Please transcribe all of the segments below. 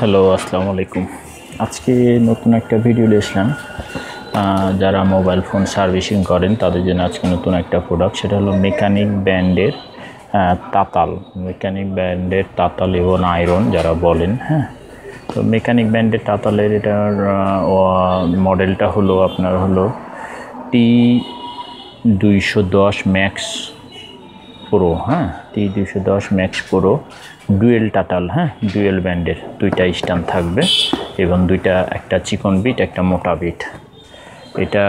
Hello, আসসালামু আলাইকুম। আজকে নতুন একটা ভিডিও নিয়ে যারা মোবাইল ফোন সার্ভিসিং করেন তাদের জন্য আজকে নতুন একটা প্রোডাক্ট, সেটা হলো মেকানিক ব্র্যান্ডের তাতাল এবং আয়রন যারা বলেন। হ্যাঁ, তো মেকানিক ব্র্যান্ডের তাতালের এটার মডেলটা হলো আপনার হলো T210 ম্যাক্স প্রো। হ্যাঁ, T210 ম্যাক্স প্রো ডুয়েল তাতাল। হ্যাঁ, ডুয়েল ব্যান্ডের দুইটা স্ট্যান্ড থাকবে এবং একটা চিকন বিট একটা মোটা বিট। এটা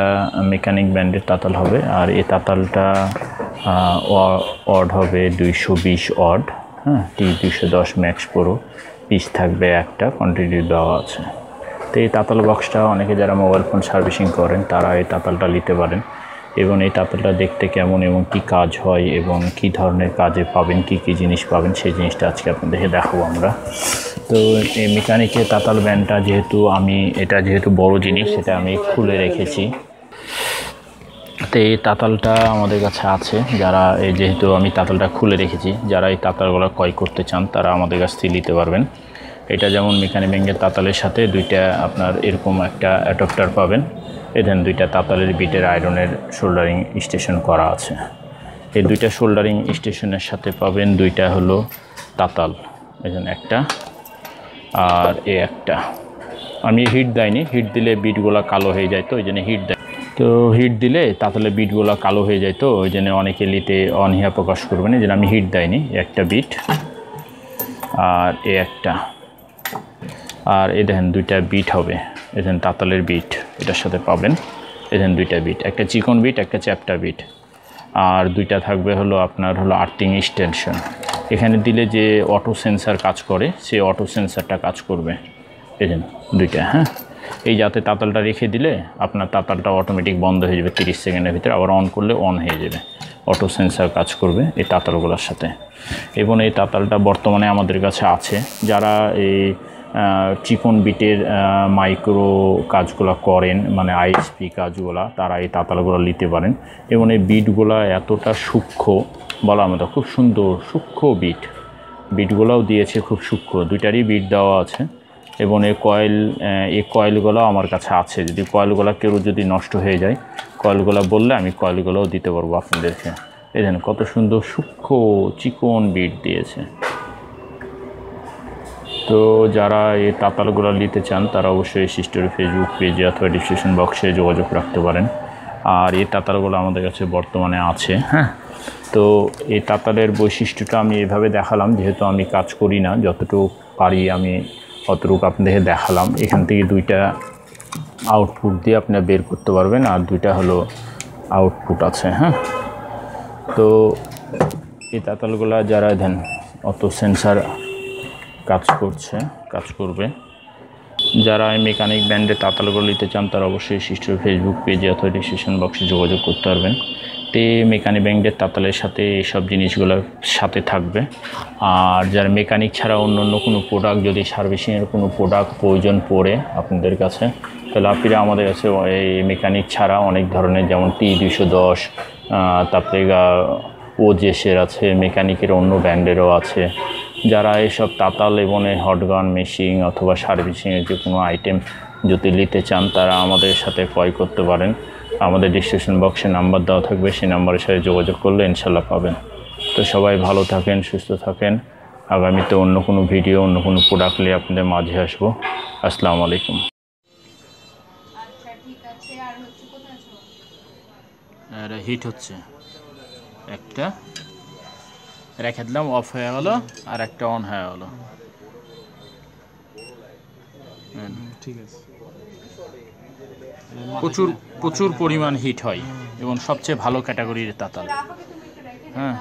মেকানিক ব্যান্ডের তাতাল হবে। আর এই তাতালটা অড হবে 220 অড। হ্যাঁ, T210 ম্যাক্স প্রো পিস থাকবে একটা, কোয়ান্টিটি দেওয়া আছে। তো এই তাতাল বক্সটা অনেকে যারা মোবাইল ফোন সার্ভিসিং করেন তারা এই তাতালটা নিতে পারেন। এবং এই তাতালটা দেখতে কেমন এবং কি কাজ হয় এবং কি ধরনের কাজে পাবেন, কি কি জিনিস পাবেন, সেই জিনিসটা আজকে আপনাদেরকে দেখাবো আমরা। তো এই মেকানিকের তাতাল ব্যান্ডটা যেহেতু বড় জিনিস, সেটা আমি খুলে রেখেছি। তো এই তাতালটা আমাদের কাছে আছে। যেহেতু আমি তাতালটা খুলে রেখেছি, যারা এই তাতালগুলো ক্রয় করতে চান তারা আমাদের কাছ থেকে নিতে পারবেন। এটা যেমন মেকানিক ব্যান্ডের তাতালের সাথে দুইটা আপনার এরকম একটা অ্যাডাপ্টার পাবেন। এখানে দুইটা তাতালের বিটের আয়রনের সোল্ডারিং স্টেশন করা আছে। এই দুইটা সোল্ডারিং স্টেশনের সাথে পাবেন দুইটা হলো তাতাল, এখানে একটা আর একটা। আমি হিট দেয়নি, হিট দিলে বিটগুলো কালো হয়ে যায়, তো ওই জন্য হিট দেয়। তো হিট দিলে তাতালের বিটগুলো কালো হয়ে যায়, তো ওই জন্য অনেকে নিতে অনীহা প্রকাশ করবেন। এই জন্য আমি হিট দেয়নি। একটা বিট আর একটা, আর এই দেখেন দুইটা বিট হবে। এখানে তাতালের বিট এটার সাথে পাবেন। এখানে দুইটা বিট, একটা চিকন বিট একটা চ্যাপ্টা বিট, আর দুইটা থাকবে হলো আপনার হলো আর্থিং এক্সটেনশন। এখানে দিলে যে অটো সেন্সার কাজ করে, সেই অটো সেন্সারটা কাজ করবে। এখানে দুইটা। হ্যাঁ, এই যাতে তাতালটা রেখে দিলে আপনার তাতালটা অটোমেটিক বন্ধ হয়ে যাবে 30 সেকেন্ডের ভিতরে, আবার অন করলে অন হয়ে যাবে। অটো সেন্সার কাজ করবে এই তাতালগুলোর সাথে। এবং এই তাতালটা বর্তমানে আমাদের কাছে আছে। যারা এই চিকন বিটের মাইক্রো কাজগুলো করেন, মানে আইএসপি কাজগুলো, তারা এই তাতালগুলো নিতে পারেন। এবং এই বিটগুলো এতটা সূক্ষ্ম বলার মতো, খুব সুন্দর সূক্ষ্ম বিটগুলোও দিয়েছে, খুব সূক্ষ্ম। দুইটারই বিট দেওয়া আছে। এবং এই কয়েলগুলো আমার কাছে আছে। যদি কয়েলগুলো কেউ যদি নষ্ট হয়ে যায়, কয়েলগুলো বললে আমি কয়েলগুলোও দিতে পারবো আপনাদেরকে। এই দেখেন কত সুন্দর সূক্ষ্ম চিকন বিট দিয়েছে। তো যারা এই তাতালগুলো নিতে চান তারা অবশ্যই সিস্টের ফেসবুক পেজে অথবা ডিসক্রিপশন বক্সে যোগাযোগ রাখতে পারেন। আর এই তাতালগুলো আমাদের কাছে বর্তমানে আছে। হ্যাঁ, তো এই তাতালের বৈশিষ্ট্যটা আমি এভাবে দেখালাম, যেহেতু আমি কাজ করি না, যতটুকু পারি আমি অতটুকু আপনাদেরকে দেখালাম। এখান থেকে দুইটা আউটপুট দিয়ে আপনারা বের করতে পারবেন, আর দুইটা হলো আউটপুট আছে। হ্যাঁ, তো এই তাতালগুলো যারা দেন অটো সেন্সার কাজ করবে। যারা মেকানিক ব্র্যান্ডের তাতালগুলো নিতে চান তারা অবশ্যই সিস্টের ফেসবুক পেজে অথবা ডিসক্রিপশন বক্সে যোগাযোগ করতে পারবেন। তো মেকানিক ব্র্যান্ডের তাতালের সাথে এইসব জিনিসগুলোর সাথে থাকবে। আর যারা মেকানিক ছাড়া অন্য কোনো প্রোডাক্ট, যদি সার্ভিসিংয়ের কোনো প্রোডাক্ট প্রয়োজন পড়ে আপনাদের কাছে, তাহলে আপনারা আমাদের কাছে এই মেকানিক ছাড়া অনেক ধরনের, যেমন T210, তারপরে ওজেসের আছে, মেকানিকের অন্য ব্র্যান্ডেরও আছে। যারা এইসব তাতাল এবং হটগান মেশিন অথবা সার্ভিসিংয়ের যে কোনো আইটেম যদি নিতে চান তারা আমাদের সাথে ক্রয় করতে পারেন। আমাদের ডিসক্রিপশন বক্সে নাম্বার দেওয়া থাকবে, সেই নাম্বারের সাথে যোগাযোগ করলে ইনশাল্লাহ পাবেন। তো সবাই ভালো থাকেন, সুস্থ থাকেন। আগামীতে অন্য কোনো ভিডিও, অন্য কোনো প্রোডাক্ট নিয়ে আপনাদের মাঝে আসবো। আসসালামু আলাইকুম। হিট হচ্ছে, একটা রেখে দিলাম, অফ হয়ে গেল, আর একটা অন হয়ে গেল। ঠিক আছে, প্রচুর পরিমাণ হিট হয় এবং সবচেয়ে ভালো ক্যাটাগরির তাতাল। হ্যাঁ।